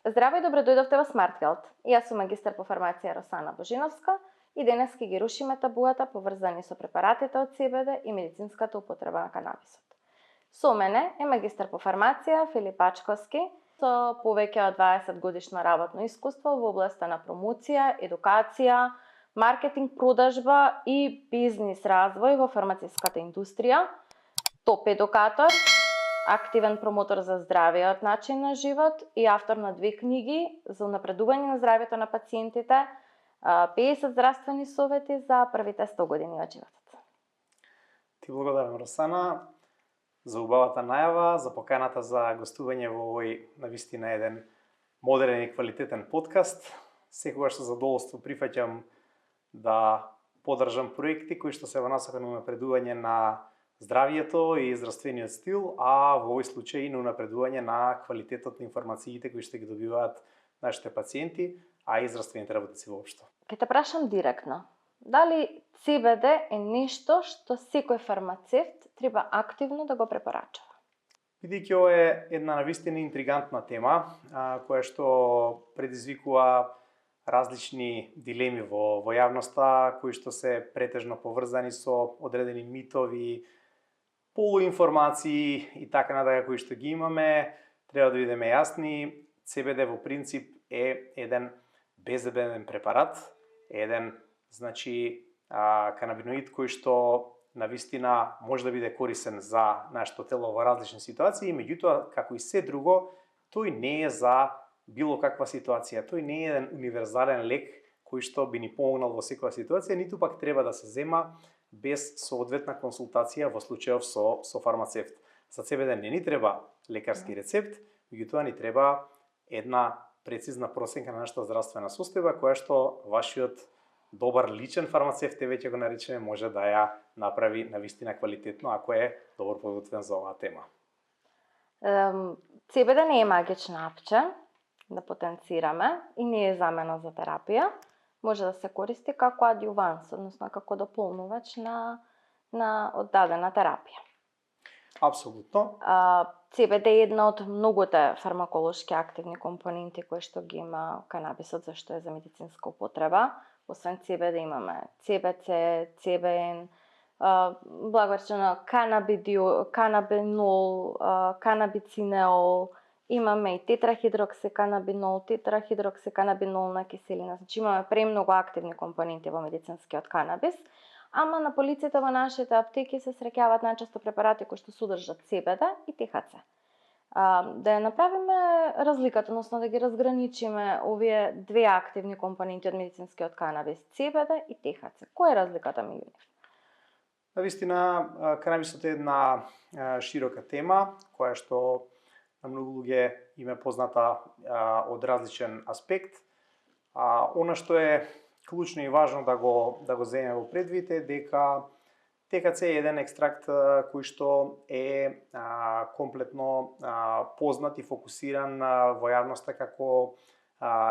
Здраво и добро дојдовте во Smart Health. Јас сум магистар по фармација Росана Божиновска и денес ќе ги рушиме табуата поврзани со препаратите од CBD и медицинската употреба на канабисот. Со мене е магистар по фармација Филип Ачковски со повеќе од 20 годишно работно искуство во областа на промоција, едукација, маркетинг, продажба и бизнис развој во фармациската индустрија, топ едукатор, активен промотор за здравиот начин на живот и автор на 2 книги за унапредување на здравието на пациентите, 50 здравствени совети за првите 100 години од животот. Ти благодарам, Росана, за убавата најава, за поканата за гостување во овој навистина еден модерен и квалитетен подкаст. Секогаш со задоволство прифаќам да поддржам проекти кои што се во насока на унапредување на здравието и здравствениот стил, а во овој случај на унапредување на квалитетот на информациите кои што ги добиваат нашите пациенти, а и здравствените работници воопшто. Ке те прашам директно, дали CBD е нешто што секој фармацевт треба активно да го препорачува? Бидејќи ова е една навистина интригантна тема, која што предизвикува различни дилеми во јавноста, кои што се претежно поврзани со одредени митови, полуинформации и така надале кои што ги имаме, треба да бидеме јасни. CBD во принцип е еден безбеден препарат, еден канабиноид кој што навистина може да биде корисен за нашето тело во различни ситуации, меѓутоа како и се друго, тој не е за било каква ситуација. Тој не е еден универзален лек кој што би ни помогнал во секоја ситуација, ниту пак треба да се зема без соодветна консултација во случајов со фармацевт. За CBD не ни треба лекарски рецепт, меѓутоа ни треба една прецизна проценка на нашата здравствена состојба, која што вашиот добар личен фармацевт, веќе го наречеме, може да ја направи навистина квалитетно, ако е добро подготвен за оваа тема. CBD не е магична апче, да потенцираме, и не е замена за терапија. Може да се користи како адјуванс, односно како дополнувач на оддадена терапија. Апсолутно. CBD е една од многуте фармаколошки активни компоненти кои што ги има канабисот, зашто е за медицинска употреба. Освен CBD имаме CBC, CBN, благоречено канабинол, канабицинеол, имаме и тетрахидроксиканабинол, тетрахидроксиканабинолна киселина. Значи имаме премногу активни компоненти во медицинскиот канабис, ама на полиците во нашите аптеки се среќаваат најчесто препарати кои што содржат CBD и THC. Да ја направиме разликата, односно да ги разграничиме овие две активни компоненти од медицинскиот канабис, CBD и THC. Која е разликата меѓу нив? Навистина, канабисот е една широка тема, која што на многу луѓе им е позната од различен аспект. Она што е клучно и важно да го земеме во предвид е дека THC е еден екстракт кој што е комплетно познат и фокусиран во јавноста како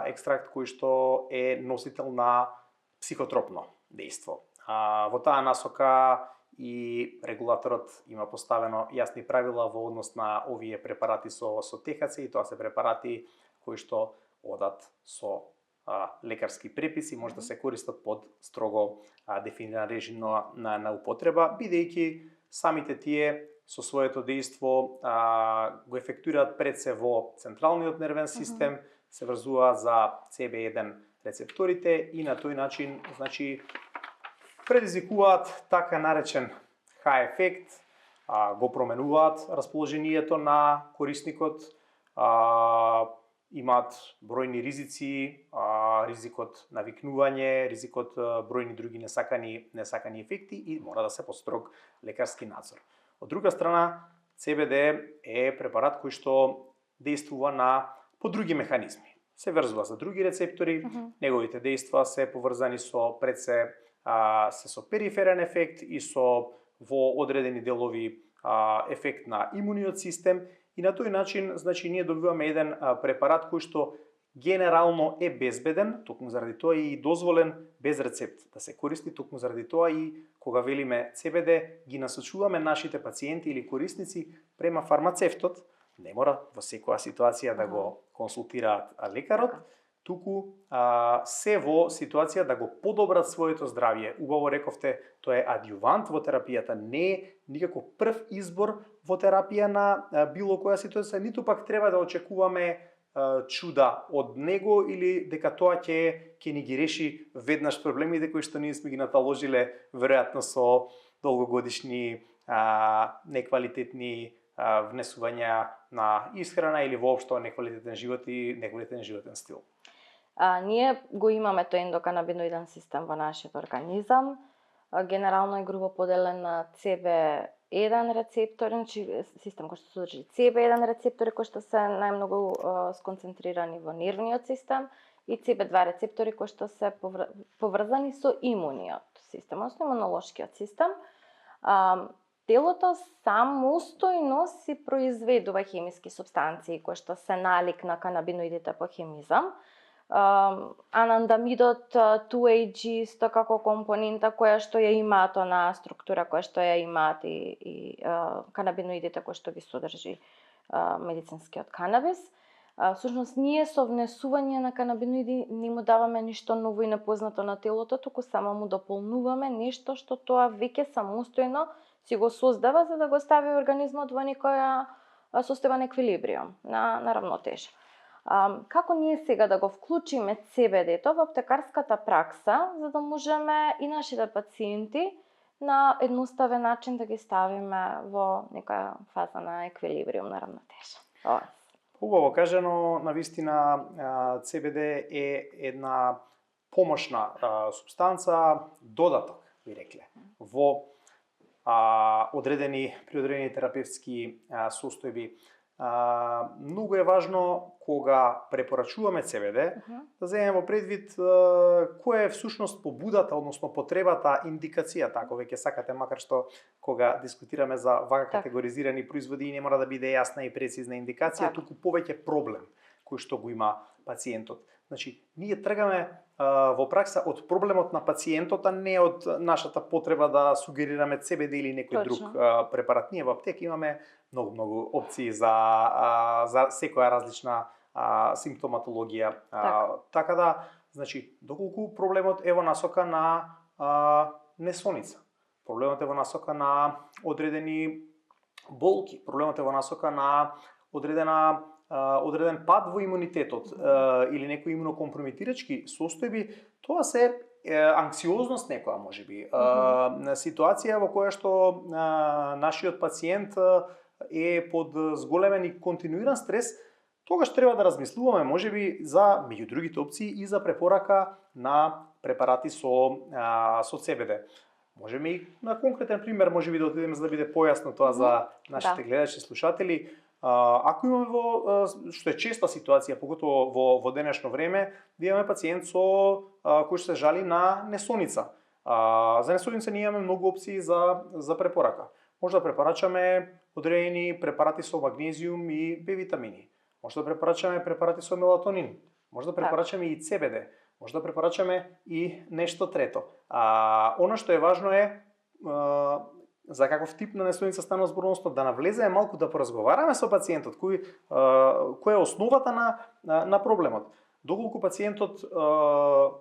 екстракт кој што е носител на психотропно дејство. Во таа насока и регулаторот има поставено јасни правила во однос на овие препарати со THC, и тоа се препарати кои што одат со лекарски преписи, може да се користат под строго дефиниран режим на употреба, бидејќи самите тие со своето дејство го ефектуираат пред се во централниот нервен систем, се врзуваат за CB1 рецепторите и на тој начин предизвикуваат така наречен high ефект, го променуваат расположението на корисникот, имаат бројни ризици, ризикот навикнување, ризикот бројни други несакани ефекти и мора да се под строг лекарски надзор. Од друга страна, CBD е препарат кој што дејствува по други механизми. Се врзува за други рецептори, неговите дејства се поврзани со пред се со периферен ефект и со во одредени делови ефект на имуниот систем, и на тој начин ние добиваме еден препарат кој што генерално е безбеден, токму заради тоа и дозволен без рецепт да се користи, токму заради тоа и кога велиме CBD ги насочуваме нашите пациенти или корисници према фармацевтот, не мора во секоја ситуација да го консултираат лекарот, туку се во ситуација да го подобрат своето здравје. Убаво рековте, тоа е адјувант во терапијата, не е никако прв избор во терапија на било која ситуација, ниту пак треба да очекуваме чуда од него или дека тоа ќе ни ги реши веднаш проблемите кои што ние сме ги наталожиле веројатно со долгогодишни неквалитетни внесувања на исхрана или воопшто неквалитетен живот и неквалитетен животен стил. Ние го имаме тој ендоканабиноиден систем во нашиот организам. Генерално е грубо поделен на CB1 рецептори, значи систем кој што содржи CB1 рецептори кои што се најмногу сконцентрирани во нервниот систем и CB2 рецептори кои што се поврзани со имуниот систем, односно имунолошкиот систем. Телото самостојно си произведува хемиски супстанции кои што се налик на канабиноидите по хемизам. Анандамидот 2AG исто како компонента која што ја имаат онаа структура која што ја имаат и канабиноидите кои што ги содржи медицинскиот канабис. Всушност ние со внесување на канабиноиди не му даваме ништо ново и непознато на телото, туку само му дополнуваме нешто што тоа веќе самостојно си го создава за да го стави организмот во некоја состојба на еквилибриум, на равнотежа. Како ние сега да го вклучиме CBD-то во аптекарската пракса, за да можеме и нашите пациенти на едноставен начин да ги ставиме во некоја фаза на еквилибриум, на равнотежа? Убаво кажано, навистина CBD е една помошна супстанца, додаток, би рекле, во при одредени терапевтски состојби. Многу е важно кога препорачуваме CBD да земеме во предвид која е всушност побудата, односно потребата, индикацијата, ако веќе сакате, макар што кога дискутираме за вака категоризирани производи не мора да биде јасна и прецизна индикација, туку повеќе проблем кој што го има пациентот. Значи, ние тргаме во пракса од проблемот на пациентот, а не од нашата потреба да сугерираме CBD или некој друг препарат. Ние во аптека имаме многу опции за секоја различна симптоматологија. Така да, значи, доколку проблемот е во насока на несоница, проблемот е во насока на одредени болки, проблемот е во насока на одреден пад во имунитетот или некои имунокомпромитирачки состојби, тоа се анксиозност некоја можеби, ситуација во која што нашиот пациент е под зголемен и континуиран стрес, тогаш треба да размислуваме можеби за меѓу другите опции и за препорака на препарати со CBD. Можеме и на конкретен пример можеби да отидеме за да биде појасно тоа за нашите гледачи и слушатели. Ако имаме што е честа ситуација, поготово во денешно време, да имаме пациент кој што се жали на несоница. За несоница ние имаме многу опции за препорака. Може да препорачаме одредени препарати со магнезиум и Б витамини. Може да препорачаме препарати со мелатонин. Може да препорачаме и CBD. Може да препорачаме и нешто трето. Она што е важно е за каков тип на несоница станува збор, да навлеземе малку да поразговараме со пациентот, која е основата на проблемот. Доколку пациентот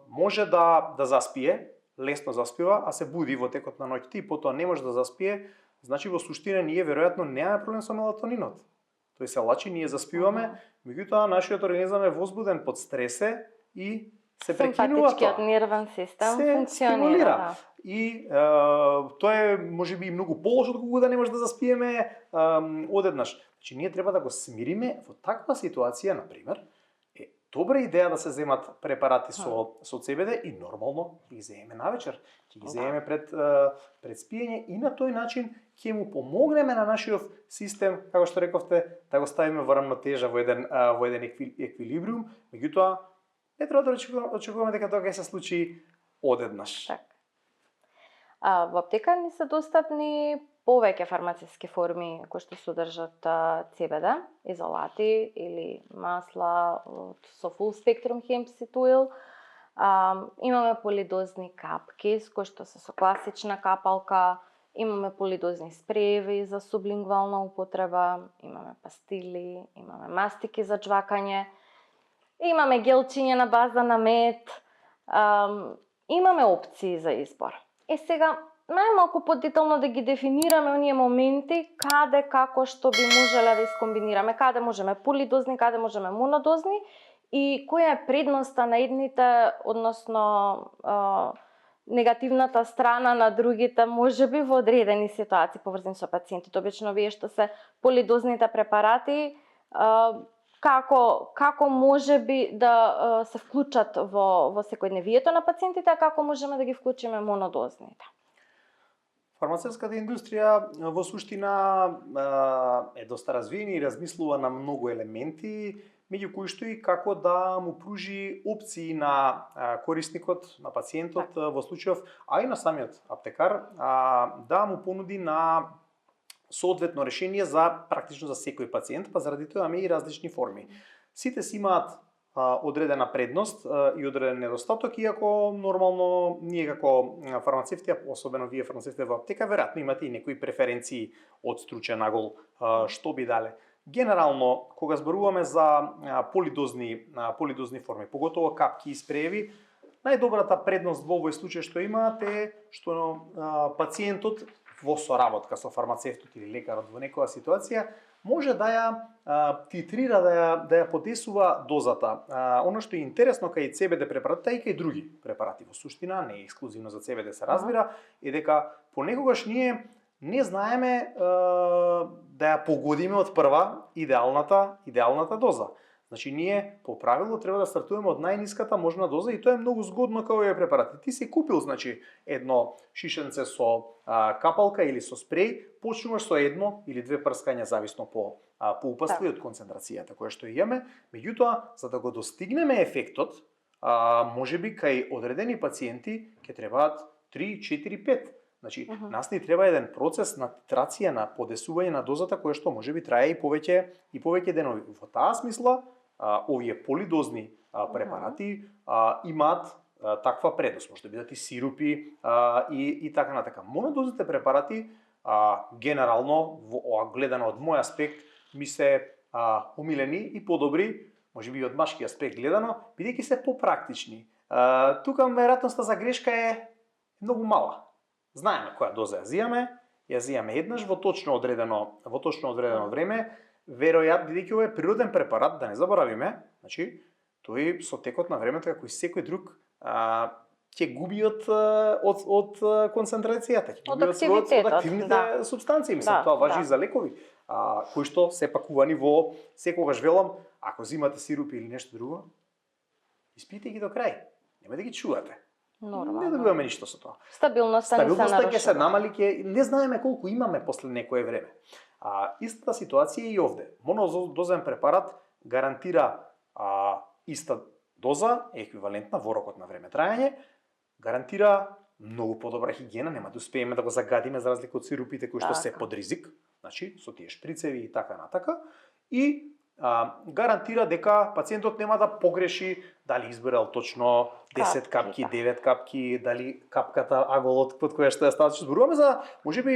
може да заспие, лесно заспива, а се буди во текот на ноќта и потоа не може да заспие, значи во суштина ние веројатно немаме проблем со мелатонинот. Тој се лачи, ние заспиваме, меѓутоа нашиот организам е возбуден под стресе и се прекинува тоа. Симпатичкиот нервен систем функционира. И тоа е можеби многу полошо отколку да не може да заспиеме одеднаш. Значи ние треба да го смириме во таква ситуација, на пример, е добра идеја да се земат препарати со CBD и нормално ги земеме навечер, ќе ги земеме пред спиење и на тој начин ќе му помогнеме на нашиот систем, како што рековте, да го ставиме во рамнотежа, во еден еквилибриум, меѓутоа не треба да очекуваме дека тоа ќе се случи одеднаш. Во аптека ни се достапни повеќе фармацевски форми кои што содржат CBD, изолати или масла со full spectrum hemp seed oil. Имаме полидозни капки кои што се со класична капалка, имаме полидозни спрееви за сублингвална употреба, имаме пастили, имаме мастики за джвакање. Имаме гелчиња на база на мед, имаме опции за избор. Сега, најмалку подетално да ги дефинираме оние моменти каде, како, што би можеле да искомбинираме, каде можеме полидозни, каде можеме монодозни и која е предноста на едните, односно негативната страна на другите, можеби во одредени ситуации поврзани со пациентите. Обично вие што се полидозните препарати, како можеби да се вклучат во секојдневието на пациентите, а како можеме да ги вклучиме монодозните? Фармацевската индустрија во суштина е доста развиена и размислува на многу елементи, меѓу кои што и како да му пружи опции на корисникот, на пациентот во случајов, а и на самиот аптекар, да му понуди на соодветно решение за практично за секој пациент, па заради тоа имаме и различни форми. Сите си имаат одредена предност и одреден недостаток, иако нормално ние како фармацевти, особено вие фармацевти во аптека, веројатно имате и некои преференции од стручен агол, што би дале. Генерално, кога зборуваме за полидозни форми, поготово капки и спрееви, најдобрата предност во овој случај што имаат е што пациентот во соработка со фармацевтот или лекарот во некоја ситуација може да ја титрира, да ја подесува дозата. Оно што е интересно кај CBD препаратите и кај други препарати во суштина, не е ексклузивно за CBD се разбира, е дека понекогаш ние не знаеме да ја погодиме од прва идеалната доза. Значи ние по правило треба да стартуваме од најниската можна доза и тоа е многу згодно као овие препарати. Ти си купил едно шишенце со капалка или со спреј, почнуваш со едно или две прскања зависно по упатство и од концентрацијата која што имаме. Меѓутоа, за да го достигнеме ефектот, можеби кај одредени пациенти ќе требаат 3, 4, 5. Значи, нас ни треба еден процес на титрација, на подесување на дозата која што можеби трае и повеќе денови. Во таа смисла, овие полидозни препарати имаат таква предност. Може да бидат и сирупи и така натака. Монодозните препарати, генерално, гледано од мој аспект, ми се умилени и подобри, можеби и од машки аспект гледано, бидејќи се попрактични. Тука веројатноста за грешка е многу мала. Знаеме која доза ја зијаме еднаш во точно одредено време, веројатно бидејќи ова е природен препарат, да не заборавиме, значи тој со текот на времето како и секој друг ќе губи од концентрацијата, ќе губи од активните супстанции, мислам, тоа важи и за лекови, кои што се пакувани во, секогаш велам, ако зимате сирупи или нешто друго, испијте ги до крај, нема да ги чувате. Не добиваме ништо со тоа. Стабилноста ќе се намали, не знаеме колку имаме после некое време. Истата ситуација и овде. Монодозен препарат гарантира иста доза, еквивалентна во рокот на време траење, гарантира многу подобра хигиена, нема да успееме да го загадиме за разлика од сирупите кои што се под ризик, значи со тие шприцеви и така натака, и гарантира дека пациентот нема да погреши дали избрал точно 10 капки, 9 капки, дали капката, аголот под која што ја стават. Зборуваме за можеби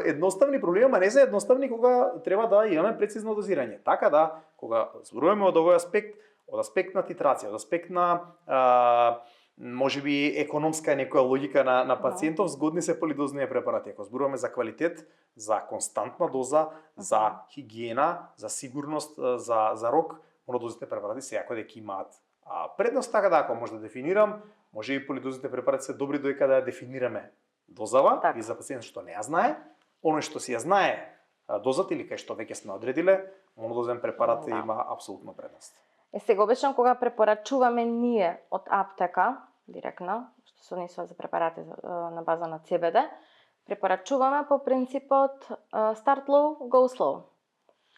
едноставни проблеми, а не за едноставни кога треба да имаме прецизно дозирање. Така да, кога зборуваме од овој аспект, од аспект на титрација, од аспект на можеби економска некоја логика на пациентов, згодни се полидозни препарати. Ако зборуваме за квалитет, за константна доза, за хигиена, за сигурност, за рок, монодозните препарати секако дека имаат предност. Така да, ако може да дефинирам, може и полидозните препарати се добри додека да ја дефинираме дозава и за пациент што не ја знае, оној што си ја знае дозата или кај што веќе сме одредиле, монодозен препарат има апсолутно предност. Сега обично кога препорачуваме ние од аптека, директно, што се однесува за препарати на база на CBD, препорачуваме по принципот start low, go slow.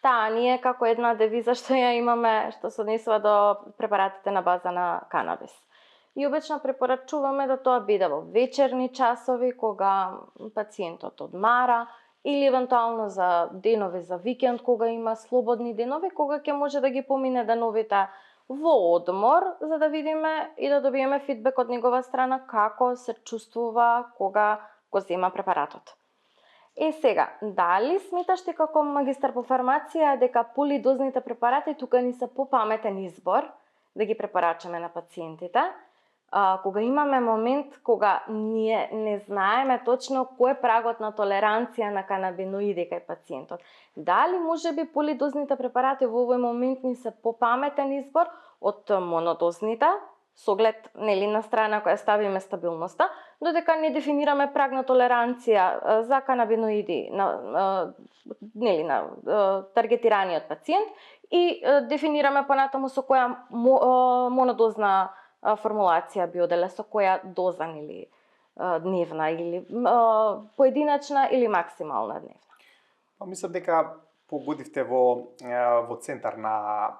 Таа ние како една девиза што ја имаме, што се однесува до препаратите на база на канабис. И обично препорачуваме да тоа биде во вечерни часови, кога пациентот одмара, или евентуално за денови за викенд, кога има слободни денови, кога ќе може да ги помине деновите во одмор, за да видиме и да добиеме фидбек од негова страна како се чувствува кога го зема препаратот. Сега, дали сметаш ти како магистар по фармација дека полидозните препарати тука ни се попаметен избор, да ги препорачаме на пациентите. Кога имаме момент кога ние не знаеме точно кој е прагот на толеранција на канабиноиди кај пациентот. Дали можеби полидозните препарати во овој момент ни се попаметен избор од монодозните, со оглед на страна која ставиме стабилноста, додека не дефинираме праг на толеранција за канабиноиди на таргетираниот пациент и дефинираме понатаму со која монодозна формулација биоделе, со која доза дневна или поединачна или максимална дневна. Мислам дека погодивте во центар на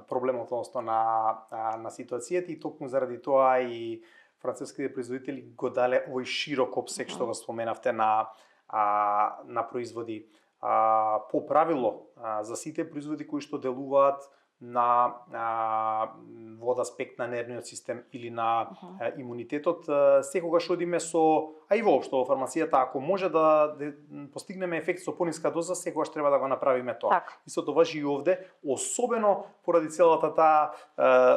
проблемот, односно на ситуацијата, и токму заради тоа и француските производители го дале овој широк опсег што го споменавте на производи. По правило за сите производи кои што делуваат во аспект на нервниот систем или на имунитетот, секогаш одиме со, а и воопшто во фармацијата, ако може да постигнеме ефект со пониска доза, секогаш треба да го направиме тоа. Истото важи и овде, особено поради целата таа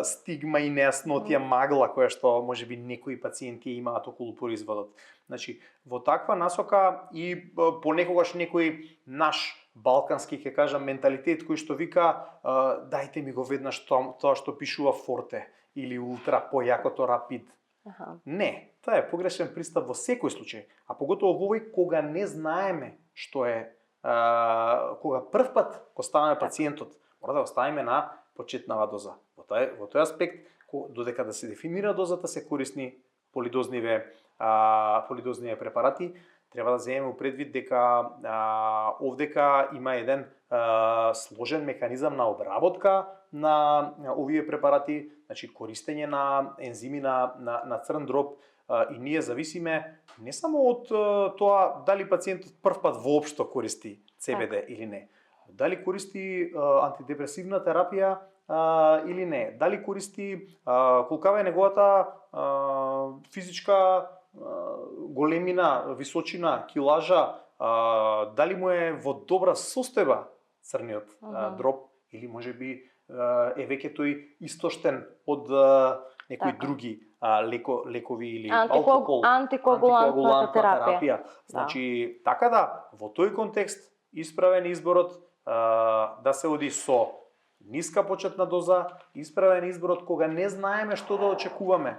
стигма и нејаснотија, магла која што можеби некои пациенти имаат околу производот. Значи, во таква насока и понекогаш некој наш балкански, ќе кажам, менталитет кој што вика дајте ми го веднаш тоа што пишува Форте или Ултра, појакото Рапид. Не, тоа е погрешен пристап во секој случај, а поготово во овој кога не знаеме што е, кога прв пат го ставаме пациентот, мора да го ставиме на почетнава доза. Во тој аспект, додека да се дефинира дозата, се корисни полидозниве препарати. Треба да земеме предвид дека овдека има еден сложен механизам на обработка на овие препарати, значи користење на ензими на црн дроб, и ние зависиме не само од тоа дали пациентот прв пат воопшто користи CBD или не, дали користи антидепресивна терапија или не, дали користи, колкава е неговата физичка големина, височина, килажа, дали му е во добра состојба црниот дроб, или можеби е веќе тој истоштен од некои други лекови или алкохол, антикоагулантна терапија. Значи, така да, во тој контекст, исправен изборот да се оди со ниска почетна доза, исправен изборот кога не знаеме што да очекуваме,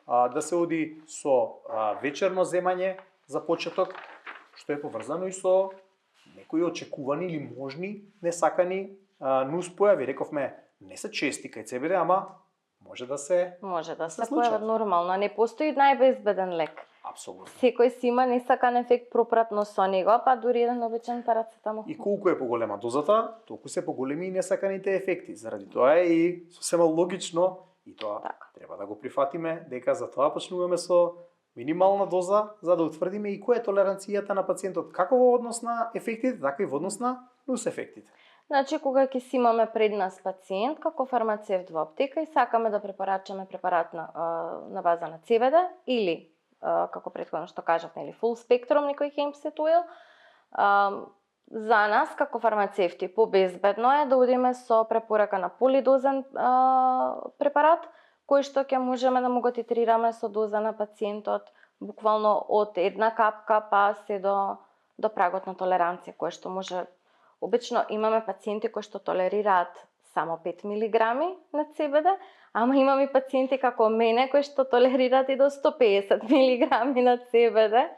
да се оди со вечерно земање за почеток, што е поврзано и со некои очекувани или можни несакани нуспојави. Рековме, не се чести кај CBD, ама може да се појават нормално, не постои најбезбеден лек. Апсолутно. Секој си има несакан ефект пропратно со него, па дури еден обичен парацетамол. И колку е поголема дозата, толку се поголеми и несаканите ефекти. Заради тоа е и сосема логично, и тоа треба да го прифатиме, дека за тоа почнуваме со минимална доза, за да утврдиме и која е толеранцијата на пациентот, како во однос на ефектите, така и во однос на нус ефектите. Значи, кога ќе си имаме пред нас пациент, како фармацевт во аптека и сакаме да препорачаме препарат на база на CBD или како претходно што кажав, full spectrum некој hempseed oil, за нас како фармацевти побезбедно е да одиме со препорака на полидозен препарат, кој што ќе можеме да му го титрираме со доза на пациентот буквално од една капка па се до прагот на толеранција, кој што може. Обично имаме пациенти кои што толерираат само 5 милиграми на CBD, ама имам и пациенти како мене кои што толерираат и до 150 милиграми на CBD.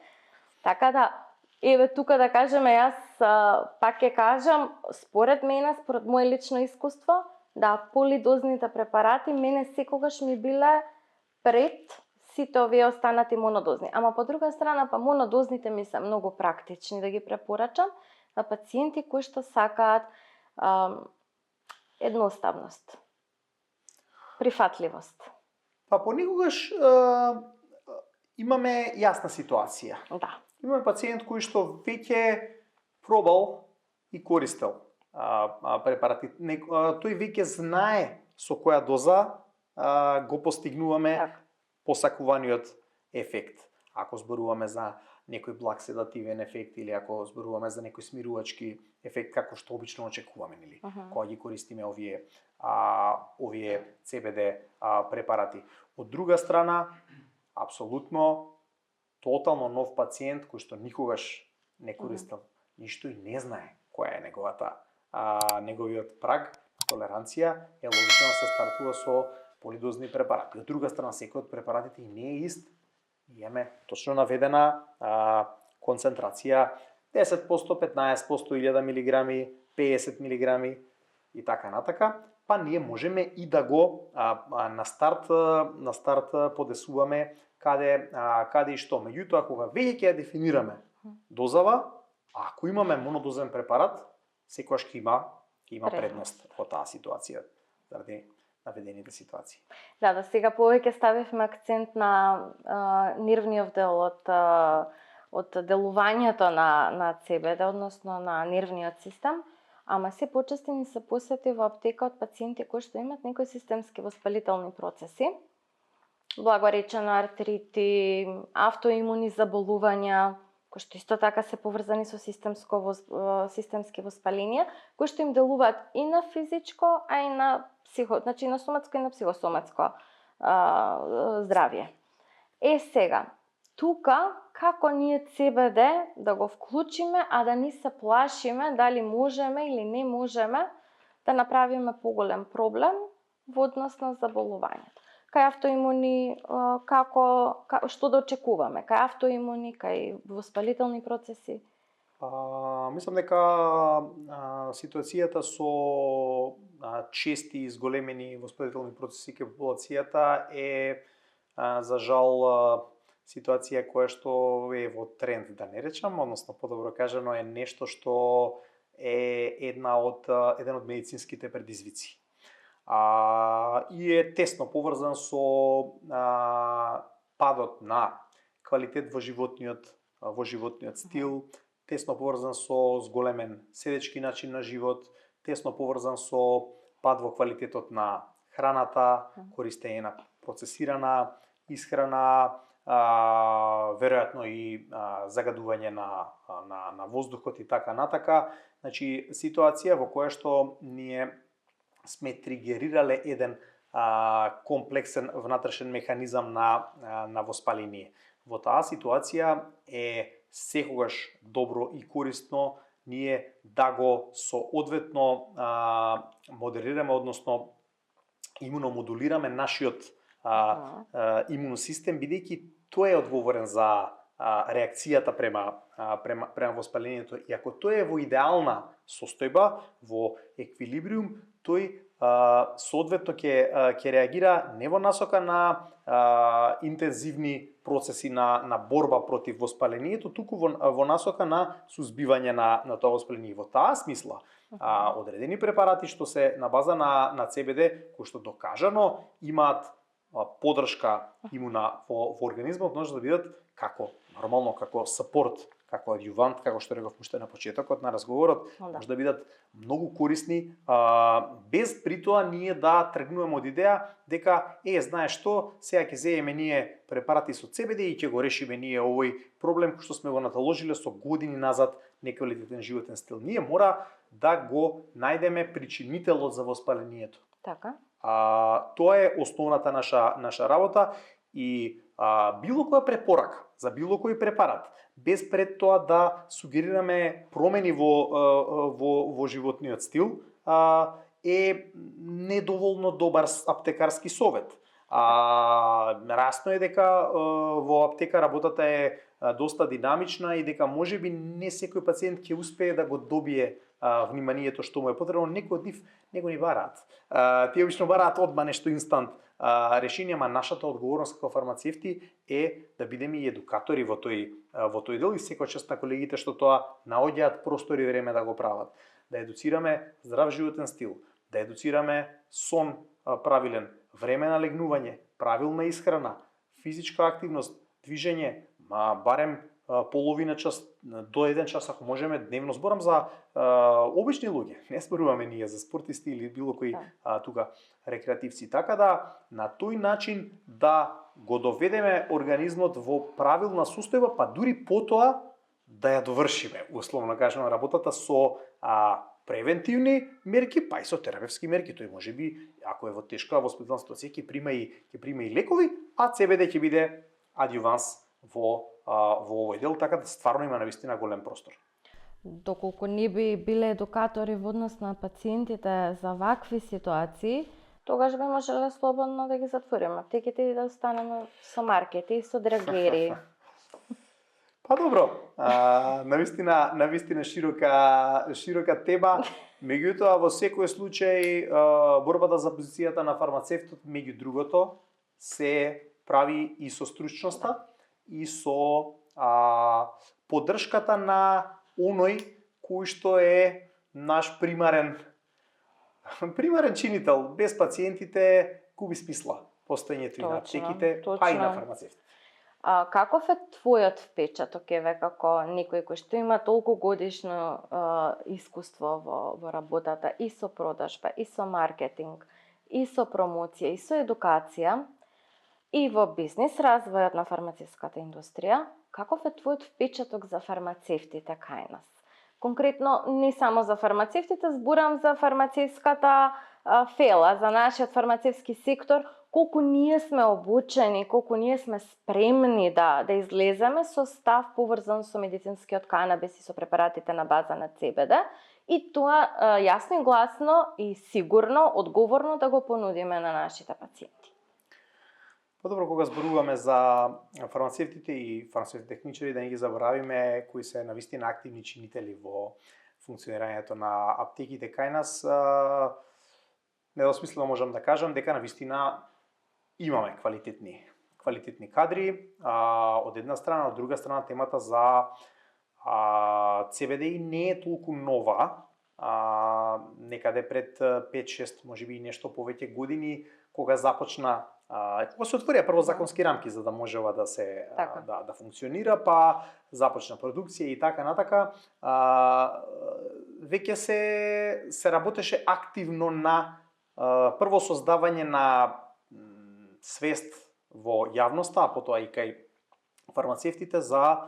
Така да, еве тука да кажеме, јас пак ќе кажам, според мене, според моје лично искуство, да полидозните препарати мене секогаш ми биле пред сите овие останати монодозни. Ама по друга страна, па монодозните ми се многу практични да ги препорачам на пациенти кои што сакаат едноставност, прифатливост. Па понекогаш имаме јасна ситуација. Да. Имаме пациент кој што веќе пробал и користел препарати. Тој веќе знае со која доза го постигнуваме посакуваниот ефект. Ако зборуваме за некој благ седативен ефект или ако зборуваме за некој смирувачки ефект, како што обично очекуваме, нели? Кога ги користиме овие овие CBD препарати. Од друга страна, апсолутно тотално нов пациент кој што никогаш не користел ништо и не знае која е неговиот праг толеранција, е логично да се стартува со полидозни препарати. Од друга страна, секој од препаратите и не е ист. Имаме точно наведена концентрација 10%, 15%, 1000 мг, 50 мг и така натака, па ние можеме и да го на старт подесуваме каде и што. Меѓутоа, кога веќе ќе ја дефинираме дозава, ако имаме монодозен препарат, секогаш ќе има предност во таа ситуација, заради наведените ситуации. Да, сега повеќе ставивме акцент на нервниот дел од делувањето на CBD, односно на нервниот систем, ама се почести ни се посети во аптека од пациенти кои што имат некои системски воспалителни процеси, благо речено артрити, автоимуни заболувања, кои што исто така се поврзани со системски воспаленија, кои што им делуваат и на физичко, а и на значи на соматско и на психосоматско здравје. Сега, тука како ние CBD да го вклучиме, а да не се плашиме дали можеме или не можеме да направиме поголем проблем во однос на заболувањето. Кај автоимуни, што да очекуваме? Кај автоимуни, кај воспалителни процеси? Мислам дека ситуацијата со чести изголемени воспалителни процеси кај популацијата е за жал ситуација која што е во тренд, да не речам, односно подобро кажано е нешто што е еден од медицинските предизвици. И е тесно поврзан со падот на квалитет во животниот стил, тесно поврзан со зголемен седечки начин на живот, тесно поврзан со пад во квалитетот на храната, користење на процесирана исхрана, веројатно и загадување на воздухот и така натака. Значи, ситуација во која што ние сме тригерирале еден комплексен внатрешен механизам на воспаление. Во таа ситуација е секогаш добро и корисно ние да го соодветно модерираме, односно имуномодулираме нашиот имуносистем, бидејќи тој е одговорен за реакцијата према воспалението. И ако тој е во идеална состојба, во еквилибриум, тој соодветно ќе реагира не во насока на интензивни процеси на борба против воспалението, туку во насока на сузбивање на тоа воспаление. Во таа смисла, одредени препарати што се на база на CBD, кои што докажано имаат поддршка имуна во организмот, може да бидат како сапорт, како адјувант, како што реков уште на почетокот на разговорот, може да бидат многу корисни, без при тоа ние да тргнуваме од идеја дека знаеш што, сега ќе земеме ние препарати со CBD и ќе го решиме ние овој проблем кој што сме го наталожиле со години назад неквалитетен животен стил. Ние мора да го најдеме причинителот за воспалението. Така. Тоа е основната наша работа и било која препорака за било кој препарат, без пред тоа да сугерираме промени во животниот стил, е недоволно добар аптекарски совет. Расно е дека во аптека работата е доста динамична и дека можеби не секој пациент ќе успее да го добие вниманието што му е потребно. Некои од нив него ни бараат. Тие обично бараат одма нешто инстант решение, ама нашата одговорност како фармацевти е да бидеме и едукатори во тој дел и секој час на колегите што тоа наоѓаат простор и време да го прават. Да едуцираме здрав животен стил, да едуцираме сон правилен, време на легнување, правилна исхрана, физичка активност, движење, барем половина час до 1 час ако можеме дневно. Зборам за обични луѓе, не зборуваме ние за спортисти или било кои тука рекреативци. Така да на тој начин да го доведеме организмот во правилна состојба, па дури потоа да ја довршиме, условно кажано, работата со превентивни мерки, па и со терапевски мерки. Тој можеби, ако е во тешка воспитална ситуација, ќе прима и лекови, а CBD ќе биде адјуванс во овој дел, така да стварно има навистина голем простор. Доколку не би биле едукатори во однос на пациентите за вакви ситуации, тогаш би можеле слободно да ги затвориме аптеките и да останеме со маркети и со драгери. Па добро, навистина широка тема. Меѓутоа, во секој случај, борбата за позицијата на фармацевтот, меѓу другото, се прави и со стручноста и со поддршката на оној кој што е наш примарен чинител. Без пациентите губи смисла постоењето и на аптеките, а и на фармацевтите. Каков е твојот впечаток, еве, како некој кој што има толку годишно искуство во работата и со продажба, и со маркетинг, и со промоција, и со едукација, и во бизнис развојот на фармацевската индустрија, каков е твојот впечаток за фармацевтите кај нас? Конкретно, не само за фармацевтите, зборам за фармацевската фела, за нашиот фармацевски сектор, колку ние сме обучени, колку ние сме спремни да излеземе со став поврзан со медицинскиот канабис и со препаратите на база на CBD, и тоа јасно и гласно и сигурно, одговорно да го понудиме на нашите пациенти. Подобро, кога зборуваме за фармацевтите и фармацевтите техничари, да не ги заборавиме кои се навистина активни чинители во функционирањето на аптеките кај нас, недосмислено можам да кажам дека навистина имаме квалитетни кадри, од една страна, од друга страна темата за CBD не е толку нова, некаде пред 5-6, можеби и нешто повеќе години, кога започна, кога се отворија прво законски рамки за да може ова да се да функционира, па започна продукција и така натака, веќе се работеше активно на прво создавање на свест во јавноста, а потоа и кај фармацевтите за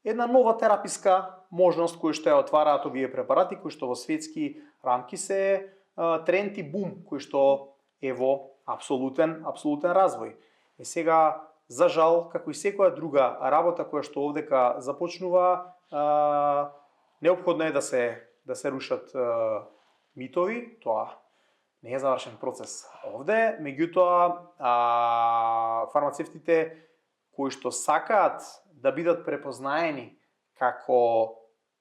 една нова тераписка можност која што ја отвараат овие препарати, кои што во светски рамки се тренд и бум, кој што е во апсолутен развој. И сега, за жал, како и секоја друга работа која што овдека започнува, неопходно е да се рушат митови, тоа не е завршен процес овде, меѓутоа фармацевтите кои што сакаат да бидат препознаени како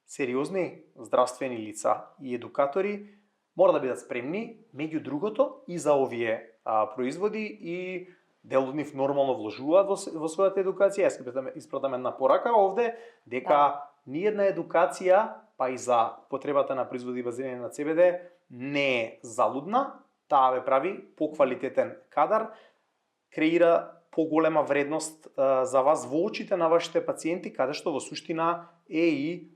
сериозни здравствени лица и едукатори, мора да бидат спремни, меѓу другото, и за овие производи, и дел од нив нормално вложуваат во својата едукација. Јас ќе испратам една порака овде, дека ниедна едукација, па и за потребата на производи базирани на CBD, не е залудна, таа ве прави поквалитетен кадар, креира поголема вредност за вас во очите на вашите пациенти, каде што во суштина е и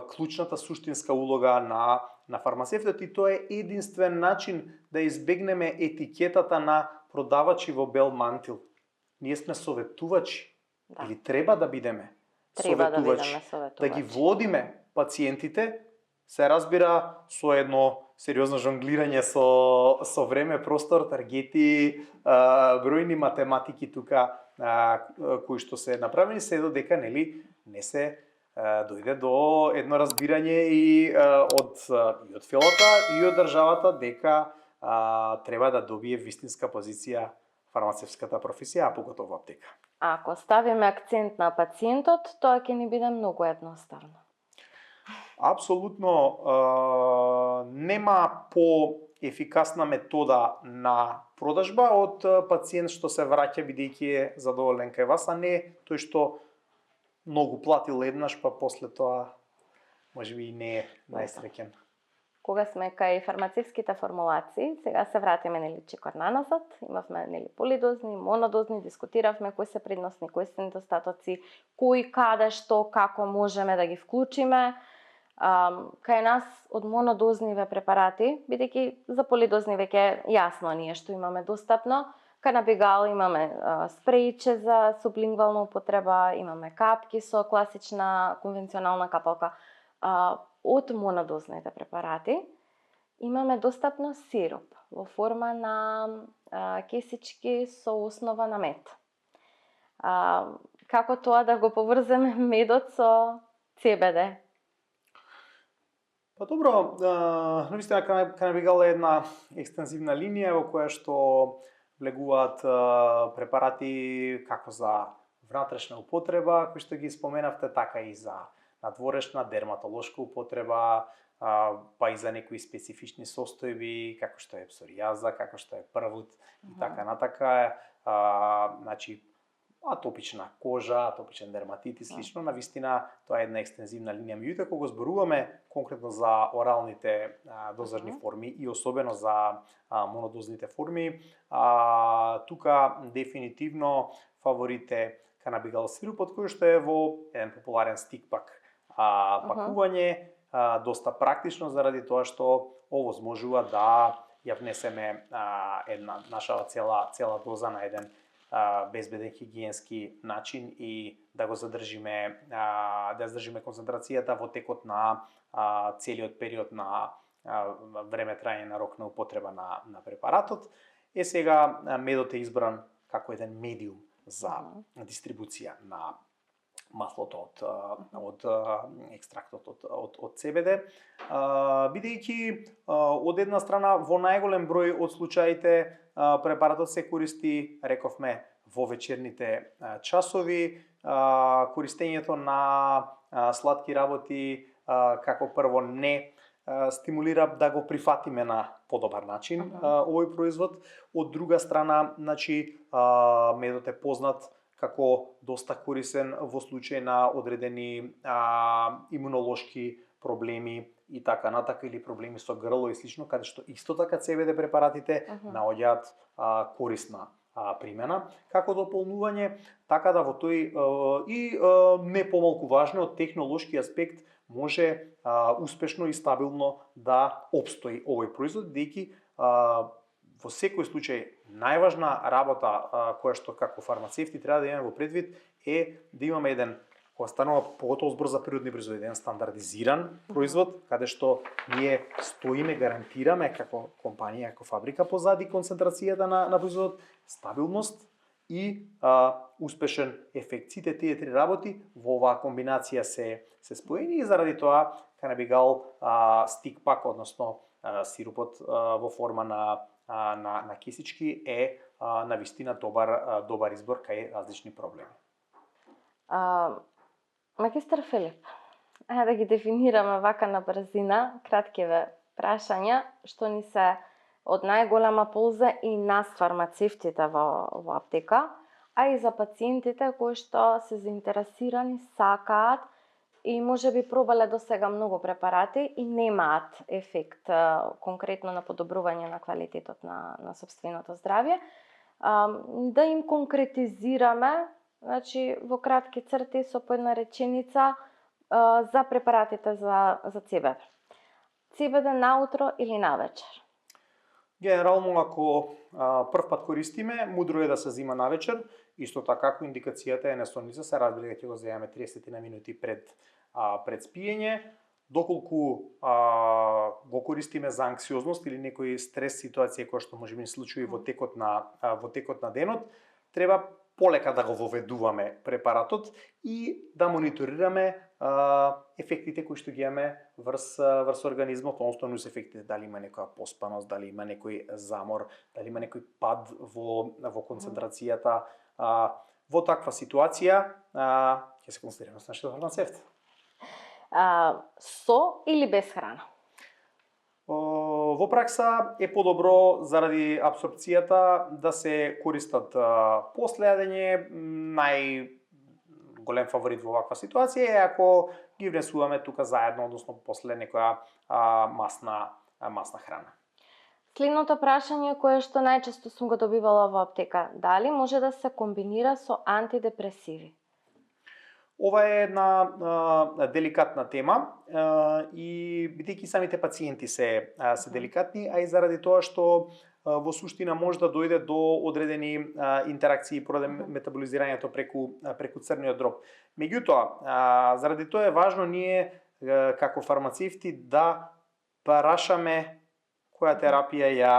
клучната суштинска улога на фармацевтот, и тоа е единствен начин да избегнеме етикетата на продавачи во бел мантил. Ние сме советувачи, или треба да бидеме советувачи, да ги водиме пациентите, се разбира со едно сериозно жонглирање со време, простор, таргети, бројни математики тука кои што се направени, се додека не се дојде до едно разбирање и од филата и од државата дека треба да добие вистинска позиција фармацевската професија, а поготово аптека. Ако ставиме акцент на пациентот, тоа ќе ни биде многу едноставно. Апсолутно нема поефикасна метода на продажба од пациент што се враќа бидејќи е задоволен кај вас, а не тој што многу платил еднаш, па после тоа можеби и не е најсреќен. Кога сме кај фармацевските формулации, сега се вратиме чекор наназад, имавме полидозни, монодозни, дискутиравме кои се предности, кои се недостатоци, кои, каде, што, како можеме да ги вклучиме. Кај нас од монодозниве препарати, бидејќи за полидозни веќе јасно ние што имаме достапно, канабигал имаме спрејче за сублингвална употреба, имаме капки со класична конвенционална капалка. од монодозните препарати имаме достапно сироп во форма на кесички со основа на мед. Како тоа да го поврземе медот со CBD? Па добро, навистина канабигал е една екстензивна линија во која што влегуваат препарати како за внатрешна употреба, кои што ги споменавте, така и за надворешна дерматолошка употреба, па и за некои специфични состојби, како што е псоријаза, како што е првут и така натака, значи атопична кожа, атопичен дерматит и слично, навистина тоа е една екстензивна линија. Меѓутоа, кога го зборуваме конкретно за оралните дозажни форми и особено за монодозните форми, тука дефинитивно фаворит е канабигал сирупот, кој што е во еден популарен стикпак пакување, доста практично заради тоа што овозможува да ја внесеме една нашава цела доза на еден безбеден хигиенски начин и да го задржиме концентрацијата во текот на целиот период на време траење на рок на употреба на препаратот. Сега медот е избран како еден медиум за дистрибуција на маслото од екстрактот од CBD, бидејќи од една страна во најголем број од случаите препаратот се користи, рековме, во вечерните часови. Користењето на сладки работи како прво не стимулира да го прифатиме на подобар начин овој производ. Од друга страна, значи, медот е познат како доста корисен во случај на одредени имунолошки проблеми и така натака, или проблеми со грло и слично, каде што исто така CBD препаратите наоѓаат корисна примена како дополнување, така да во тој и не помалку важно од технолошки аспект може успешно и стабилно да опстои овој производ, бидејќи во секој случај најважна работа која што како фармацевти треба да имаме во предвид е да имаме еден, кога станува поготово збор за природни производи, еден стандардизиран производ, каде што ние стоиме, гарантираме како компанија, како фабрика позади концентрацијата на производот, стабилност и успешен ефект. Сите тие три работи во оваа комбинација се споени и заради тоа канабигал стикпак, односно сирупот во форма на кисички е навистина добар избор кај различни проблеми. Магистар Филип, да ги дефинираме вака на брзина краткиве прашања што ни се од најголема полза и нас фармацевтите во аптека, а и за пациентите кои што се заинтересирани, сакаат и можеби пробале до сега многу препарати и немаат ефект конкретно на подобрување на квалитетот на сопственото здравје, да им конкретизираме, значи во кратки црти со по една реченица за препаратите за CBD. CBD наутро или навечер? Генерално, ако прв пат користиме, мудро е да се зима навечер. Исто така, ако индикацијата е несонница, се разбира дека ќе го земеме 30 на минути пред спиење. Доколку го користиме за анксиозност или некои стрес ситуација која што може би се случи во текот на денот, треба полека да го воведуваме препаратот и да мониторираме ефектите кои што ги имаме врз организмот, односно нус ефектите, дали има некоја поспаност, дали има некој замор, дали има некој пад во концентрацијата. Во таква ситуација ќе се консултираме со нашиот фармацевт. Со или без храна? Во пракса е подобро заради апсорбцијата да се користат после јадење. Најголем фаворит во ваква ситуација е ако ги внесуваме тука заедно, односно после некоја масна храна. Следното прашање кое што најчесто сум го добивала во аптека, дали може да се комбинира со антидепресиви? Ова е една деликатна тема и бидејќи самите пациенти се деликатни, а и заради тоа што во суштина може да дојде до одредени интеракции поради метаболизирањето преку црниот дроб. Меѓутоа, заради тоа е важно ние како фармацевти да прашаме која терапија ја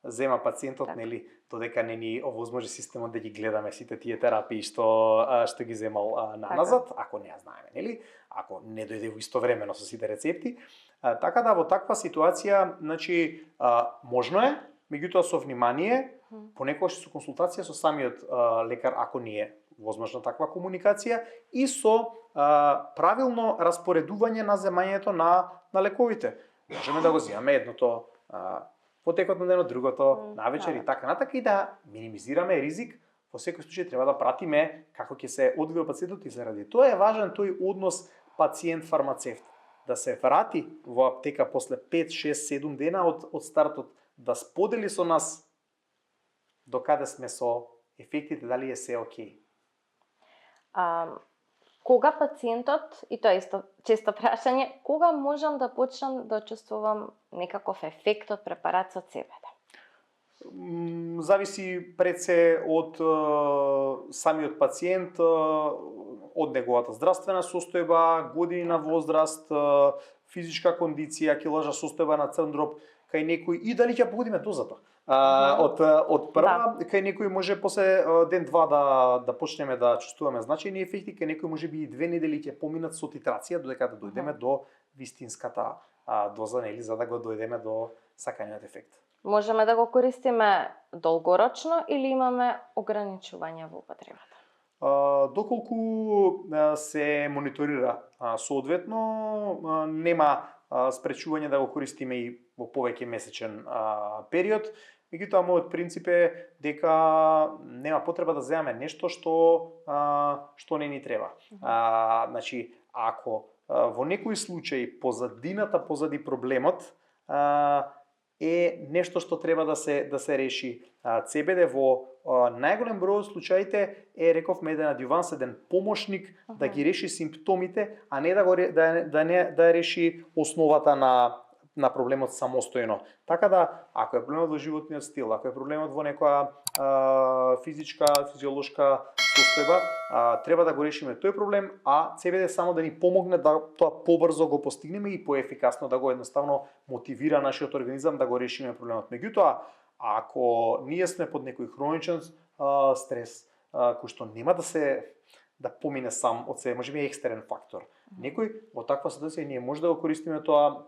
зема пациентот, Така. нели, додека не ни овозможи системот да ги гледаме сите тие терапии што ги земал наназад, ако не ја знаеме, нели? Ако не дојде во истовремено со сите рецепти. Така да во таква ситуација, значи, можно е, меѓутоа со внимание, понекогаш со консултација со самиот лекар ако не е возможна таква комуникација и со правилно распоредување на земањето на лековите. Можеме да го земаме едното во текот на денот, другото навечер и така натака и да минимизираме ризик. Во секој случај треба да пратиме како ќе се одвива пациентот и заради тоа е важен тој однос пациент-фармацевт. Да се врати во аптека после 5, 6, 7 дена од стартот, да сподели со нас до каде сме со ефектите, дали е се окей. Кога пациентот, и тоа исто често прашање, кога можам да почнам да чувствувам некаков ефект од препарат со CBD? Зависи пред се од самиот пациент, од неговата здравствена состојба, години на возраст, физичка кондиција, килажа состојба на црн дроб, кај некој и дали ќе погодиме дозата. Од прва, кај некој може после ден-два да почнеме да чувствуваме значајни ефекти, кај некој може би и 2 недели ќе поминат со титрација додека да дојдеме до вистинската доза, нели, за да го дојдеме до саканиот ефект. Можеме да го користиме долгорочно или имаме ограничувања во употребата? Доколку се мониторира соодветно, нема спречување да го користиме и во повеќе месечен период. Меѓутоа, мојот принцип е дека нема потреба да земаме нешто што не ни треба. Значи, ако во некој случај позади проблемот е нешто што треба да се реши. CBD во најголем број од случаите е, рековме, еден адјуванс, еден помошник да ги реши симптомите, а не да реши основата на проблемот самостојно. Така да, ако е проблемот во животниот стил, ако е проблемот во некоја физиолошка состојба, треба да го решиме тој проблем, а CBD само да ни помогне да тоа побрзо го постигнеме и поефикасно да го едноставно мотивира нашиот организам да го решиме проблемот. Меѓутоа, ако ние сме под некој хроничен стрес, кој што нема да помине сам од себе, можеби е екстерен фактор. Некој во таква ситуација ние може да го користиме тоа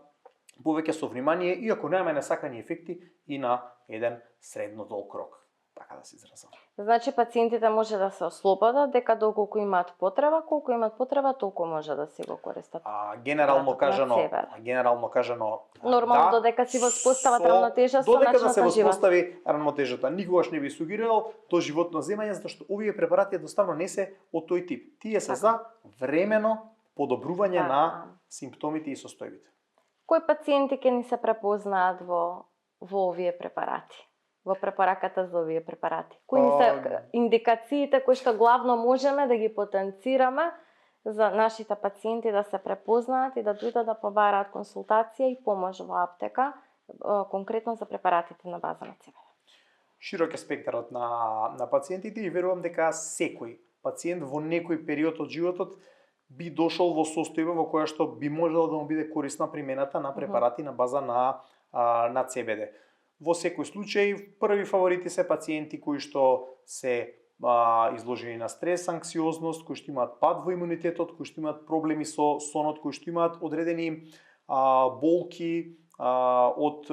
повеќе со внимание, иако немаме несакани ефекти и на еден средно долг рок, така да се изразам. Значи пациентите може да се ослободат дека доколку имаат потреба, колку имаат потреба, толку може да си го користат. Генерално кажано, нормално додека си воспостават рамнотежа со начинот на живот. Додека да се воспостави рамнотежата, никогаш не би сугерирал до животно земање, затоа што овие препарати едноставно не се од тој тип. Тие се за времено подобрување на симптомите и состојбите. Кои пациенти ќе ни се препознаат во овие препарати? Во препораката за овие препарати? Кои ни се индикациите кои што главно можеме да ги потенцираме за нашите пациенти да се препознаат и да дојдат да побараат консултација и помош во аптека, конкретно за препаратите на база на CBD? Широк е спектарот на пациентите и верувам дека секој пациент во некој период од животот би дошол во состојба во која што би можело да му биде корисна примената на препарати на база на CBD. Во секој случај, први фаворити се пациенти кои што се изложени на стрес, анксиозност, кои што имаат пад во имунитетот, кои што имаат проблеми со сонот, кои што имаат одредени болки од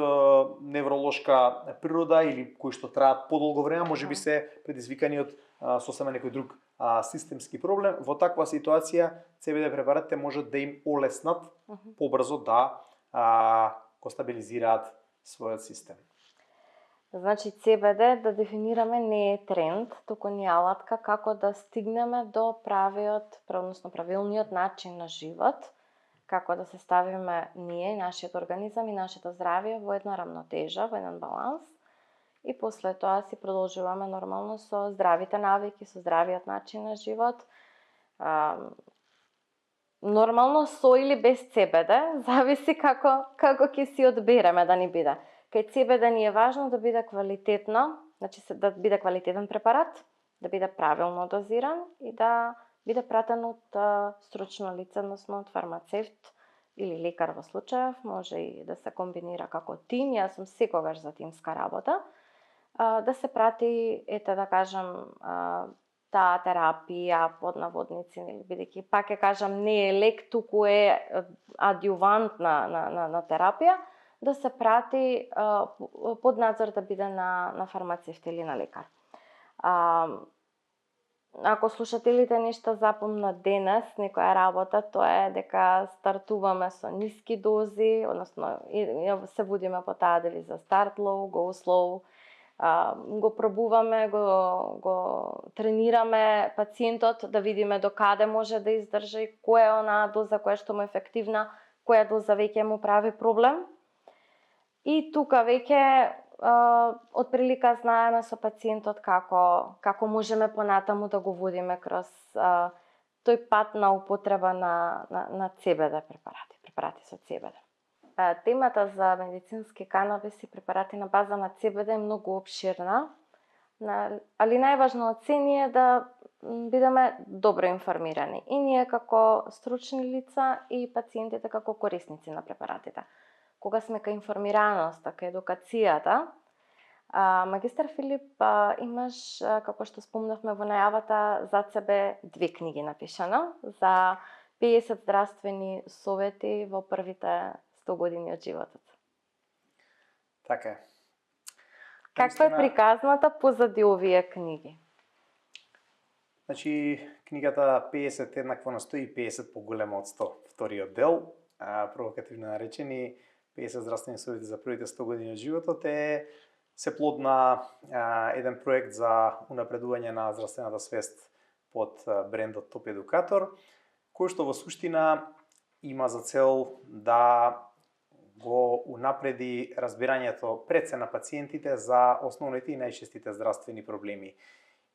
невролошка природа или кои што траат подолго време, можеби се предизвикани од сосема некој друг системски проблем. Во таква ситуација CBD препаратите можат да им олеснат побрзо да го стабилизираат својот систем. Значи CBD, да дефинираме, не е тренд, туку ни алатка како да стигнеме до правилниот начин на живот, како да се ставиме ние, нашиот организам и нашето здравје во една рамнотежа, во еден баланс, и после тоа си продолжуваме нормално со здравите навики, со здравиот начин на живот. Нормално со или без CBD, зависи како ќе си одбереме да ни биде. Кај CBD ни е важно да биде квалитетно, значи да биде квалитетен препарат, да биде правилно дозиран и да биде пратен од стручно лице, односно од фармацевт, или лекар во случајов, може и да се комбинира како тим, јас сум секогаш за тимска работа, да се прати, ете да кажам, таа терапија под наводници, бидејќи пак ќе кажам не е лек, туку е адјувант на терапија, да се прати под надзор да биде на фармацевт или на лекар. Ако слушателите нешто запомнат денес, некоја работа, тоа е дека стартуваме со ниски дози, односно се водиме по таа девиза start low, go slow, го пробуваме, го тренираме пациентот да видиме до каде може да издржи, која е онаа доза која што му е ефективна, која доза веќе му прави проблем. И тука веќе отприлика знаеме со пациентот како можеме понатаму да го водиме кроз тој пат на употреба на CBD препарати со CBD. Темата за медицински канабис и препарати на база на CBD е многу опширна, али најважно од се е да бидеме добро информирани. И ние како стручни лица и пациентите како корисници на препаратите. Кога сме кај информираноста, кај едукацијата, магистар Филип, имаш, како што спомнавме во најавата, зад себе 2 книги напишана за 50 здравствени совети во првите 100 години од животот. Така е. Каква е приказната позади овие книги? Значи, книгата 50 еднакво на 100 и 50 поголема од 100, вториот дел, провокативно наречени 50 здравствени совети за првите 100 години од животот се плод на еден проект за унапредување на здравствената свест под брендот Топ Едукатор, кој што во суштина има за цел да го унапреди разбирањето пред се на пациентите за основните и најчестите здравствени проблеми.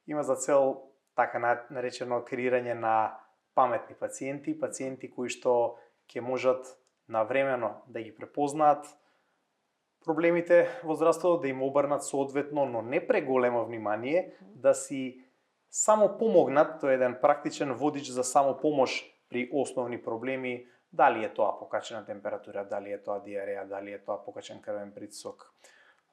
Има за цел така наречено креирање на паметни пациенти кои што ќе можат навремено да ги препознаат проблемите во здравството, да им обрнат соодветно, но не преголемо внимание, да си само помогнат, тоа е еден практичен водич за самопомош при основни проблеми, дали е тоа покачена температура, дали е тоа диареја, дали е тоа покачен крвен притисок,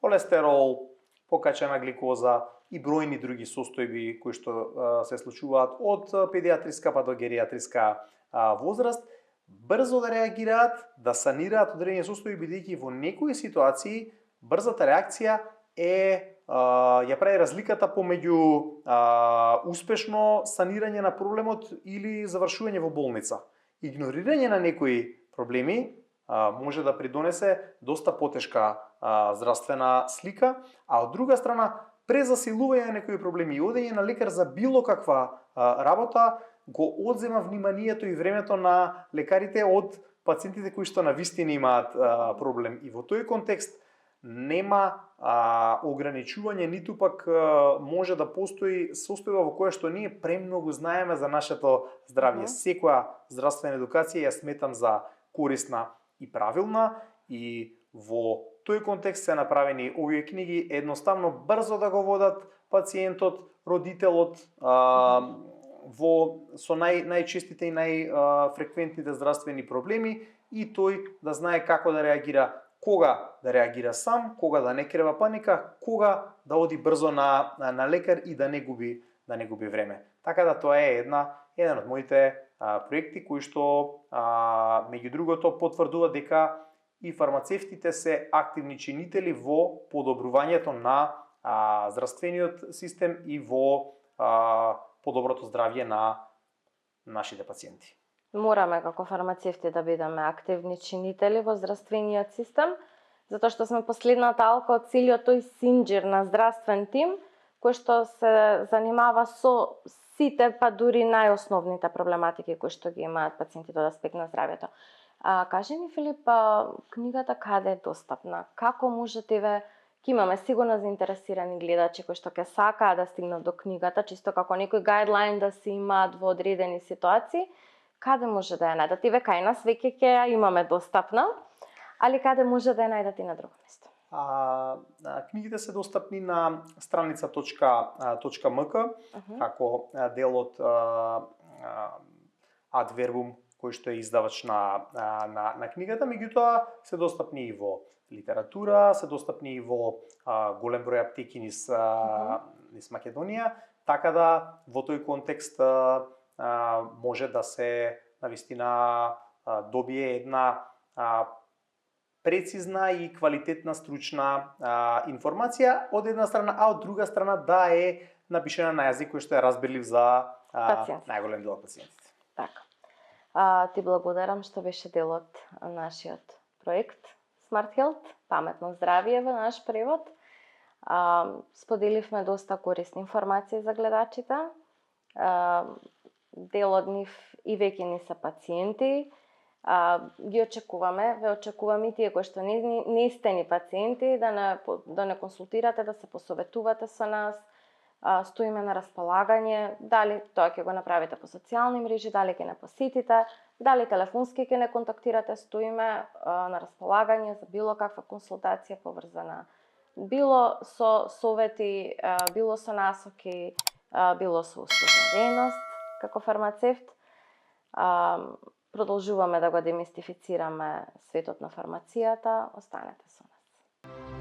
холестерол, покачена гликоза и бројни други состојби кои што се случуваат од педиатриска па до гериатриска возраст, брзо да реагираат, да санираат одредени состојби, бидејќи во некои ситуации брзата реакција ја прави разликата помеѓу успешно санирање на проблемот или завршување во болница. Игнорирање на некои проблеми може да придонесе доста потешка здравствена слика, а од друга страна презасилување на некои проблеми и одење на лекар за било каква работа го одзема вниманието и времето на лекарите од пациентите кои што навистина имаат проблем. И во тој контекст нема ограничување, ниту пак може да постои состојба во која што ние премногу знаеме за нашето здравје. Секоја здравствена едукација ја сметам за корисна и правилна, и во тој контекст се направени овие книги едноставно брзо да го водат пациентот, родителот со најчестите и најфреквентните здравствени проблеми и тој да знае како да реагира, кога да реагира сам, кога да не крева паника, кога да оди брзо на лекар и да не губи време. Така да тоа е еден од моите проекти кои што меѓу другото потврдува дека и фармацевтите се активни чинители во подобрувањето на здравствениот систем и во подоброто здравје на нашите пациенти. Мораме како фармацевти да бидеме активни чинители во здравствениот систем, затоа што сме последната алка од целиот тој синџир на здравствен тим, кој што се занимава со сите, па дури најосновните проблематики кои што ги имаат пациентите од аспект на здравјето. Кажи ми, Филип, книгата каде е достапна? Како можете ќе имаме сигурно заинтересирани гледачи кои што ќе сакаат да стигнат до книгата, чисто како некој гайдлайн да се имаат во одредени ситуации, каде може да ја најдат? Еве кај нас веќе ќе ја имаме достапна, али каде може да ја најдат и на друго место? Книгите се достапни на страница.mk како дел од Adverbum кој што е издавач на книгата, меѓутоа се достапни и во литература, се достапни и во голем број аптеки низ Македонија, така да во тој контекст може да се навистина добие една прецизна и квалитетна стручна информација од една страна, а од друга страна да е напишена на јазик кој што е разбирлив за најголем дел од пациентите. Така. Ти благодарам што беше дел од нашиот проект Smart Health, паметно здравје во наш превод. Споделивме доста корисни информации за гледачите. Дел од нив и веќе ни се пациенти. Ги очекуваме, ве очекуваме и тие кои што не сте ни пациенти, да не консултирате, да се посоветувате со нас. Стоиме на располагање, дали тоа ќе го направите по социјални мрежи, дали ќе не посетите, дали телефонски ќе не контактирате, стоиме на располагање за било каква консултација поврзана било со совети, било со насоки, било со услужна дејност како фармацевт. Продолжуваме да го демистифицираме светот на фармацијата, останете со нас.